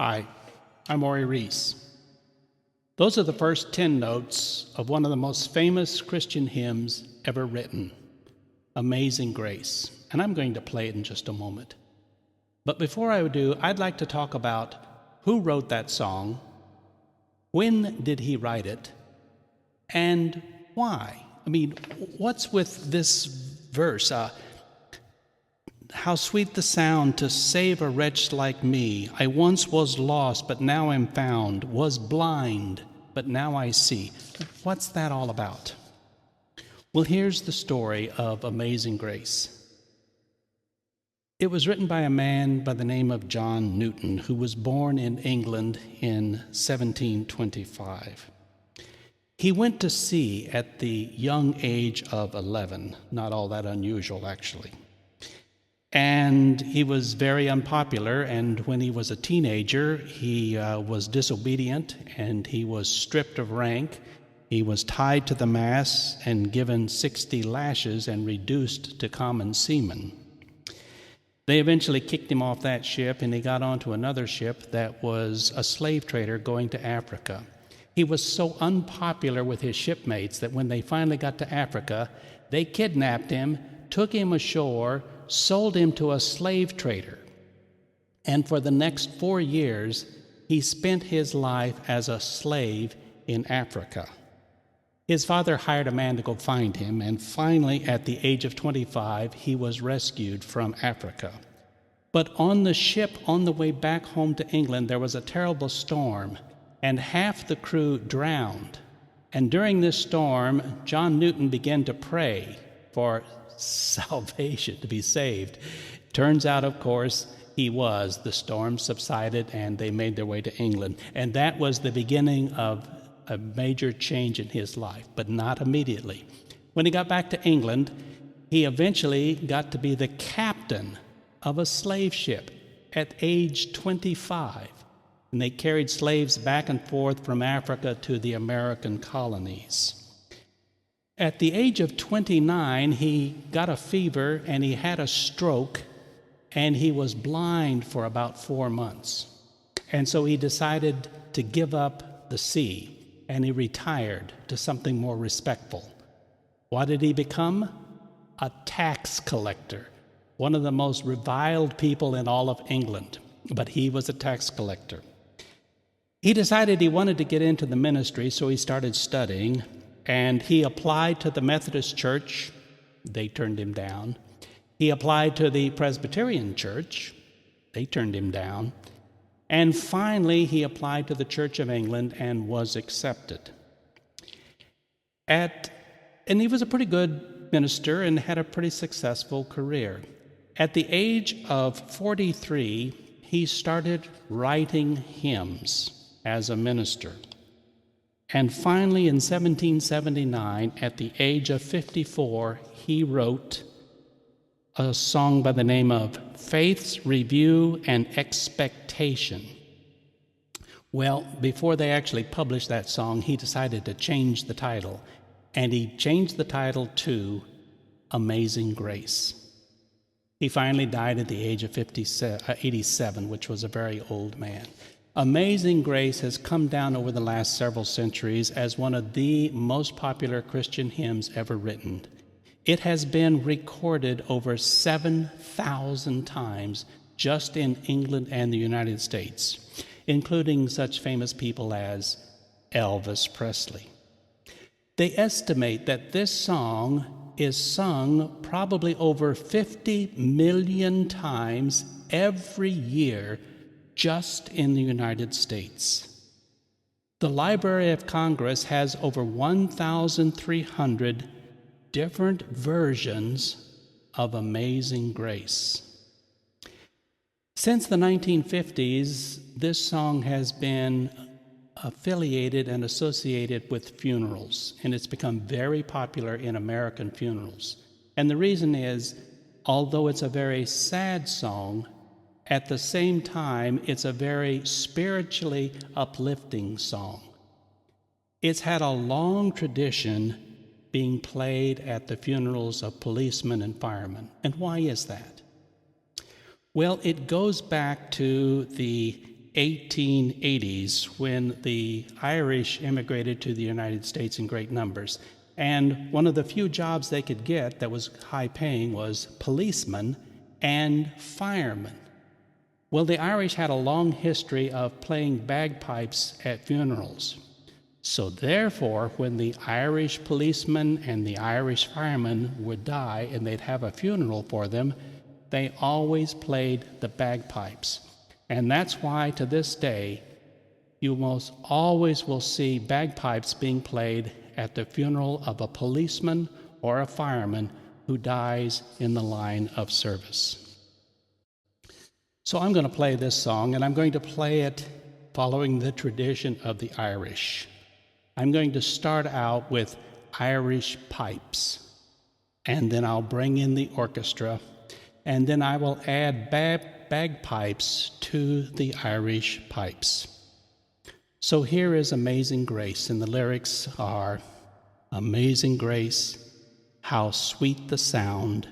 Hi, I'm Morrie Reece. Those are the first 10 notes of one of the most famous Christian hymns ever written, Amazing Grace, and I'm going to play it in just a moment. But before I do, I'd like to talk about who wrote that song, when did he write it, and why? What's with this verse? How sweet the sound to save a wretch like me. I once was lost, but now am found, was blind, but now I see. What's that all about? Well, here's the story of Amazing Grace. It was written by a man by the name of John Newton, who was born in England in 1725. He went to sea at the young age of 11, not all that unusual, actually. And he was very unpopular, and when he was a teenager, he was disobedient, and he was stripped of rank. He was tied to the mast and given 60 lashes and reduced to common seaman. They eventually kicked him off that ship, and he got onto another ship that was a slave trader going to Africa. He was so unpopular with his shipmates that when they finally got to Africa, they kidnapped him, took him ashore, sold him to a slave trader. And for the next 4 years, he spent his life as a slave in Africa. His father hired a man to go find him, and finally, at the age of 25, he was rescued from Africa. But on the ship, on the way back home to England, there was a terrible storm, and half the crew drowned. And during this storm, John Newton began to pray for salvation, to be saved. Turns out, of course, he was. The storm subsided and they made their way to England. And that was the beginning of a major change in his life, but not immediately. When he got back to England, he eventually got to be the captain of a slave ship at age 25. And they carried slaves back and forth from Africa to the American colonies. At the age of 29, he got a fever and he had a stroke, and he was blind for about 4 months. And so he decided to give up the sea, and he retired to something more respectful. What did he become? A tax collector, one of the most reviled people in all of England, but he was a tax collector. He decided he wanted to get into the ministry, so he started studying. And he applied to the Methodist Church. They turned him down. He applied to the Presbyterian Church. They turned him down. And finally, he applied to the Church of England and was accepted. And he was a pretty good minister and had a pretty successful career. At the age of 43, he started writing hymns as a minister. And finally, in 1779, at the age of 54, he wrote a song by the name of Faith's Review and Expectation. Well, before they actually published that song, he decided to change the title, and he changed the title to Amazing Grace. He finally died at the age of 87, which was a very old man. Amazing Grace has come down over the last several centuries as one of the most popular Christian hymns ever written. It has been recorded over 7,000 times just in England and the United States, including such famous people as Elvis Presley. They estimate that this song is sung probably over 50 million times every year just in the United States. The Library of Congress has over 1,300 different versions of Amazing Grace. Since the 1950s, this song has been affiliated and associated with funerals, and it's become very popular in American funerals. And the reason is, although it's a very sad song, at the same time, it's a very spiritually uplifting song. It's had a long tradition being played at the funerals of policemen and firemen. And why is that? Well, it goes back to the 1880s when the Irish immigrated to the United States in great numbers. And one of the few jobs they could get that was high paying was policeman and fireman. Well, the Irish had a long history of playing bagpipes at funerals. So therefore, when the Irish policeman and the Irish fireman would die and they'd have a funeral for them, they always played the bagpipes. And that's why to this day, you most always will see bagpipes being played at the funeral of a policeman or a fireman who dies in the line of service. So I'm going to play this song, and I'm going to play it following the tradition of the Irish. I'm going to start out with Irish pipes, and then I'll bring in the orchestra, and then I will add bagpipes to the Irish pipes. So here is Amazing Grace, and the lyrics are, Amazing grace, how sweet the sound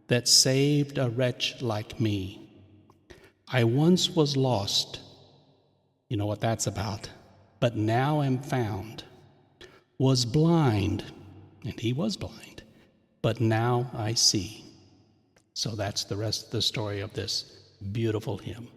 that saved a wretch like me. I once was lost, you know what that's about, but now am found. Was blind, and he was blind, but now I see. So that's the rest of the story of this beautiful hymn.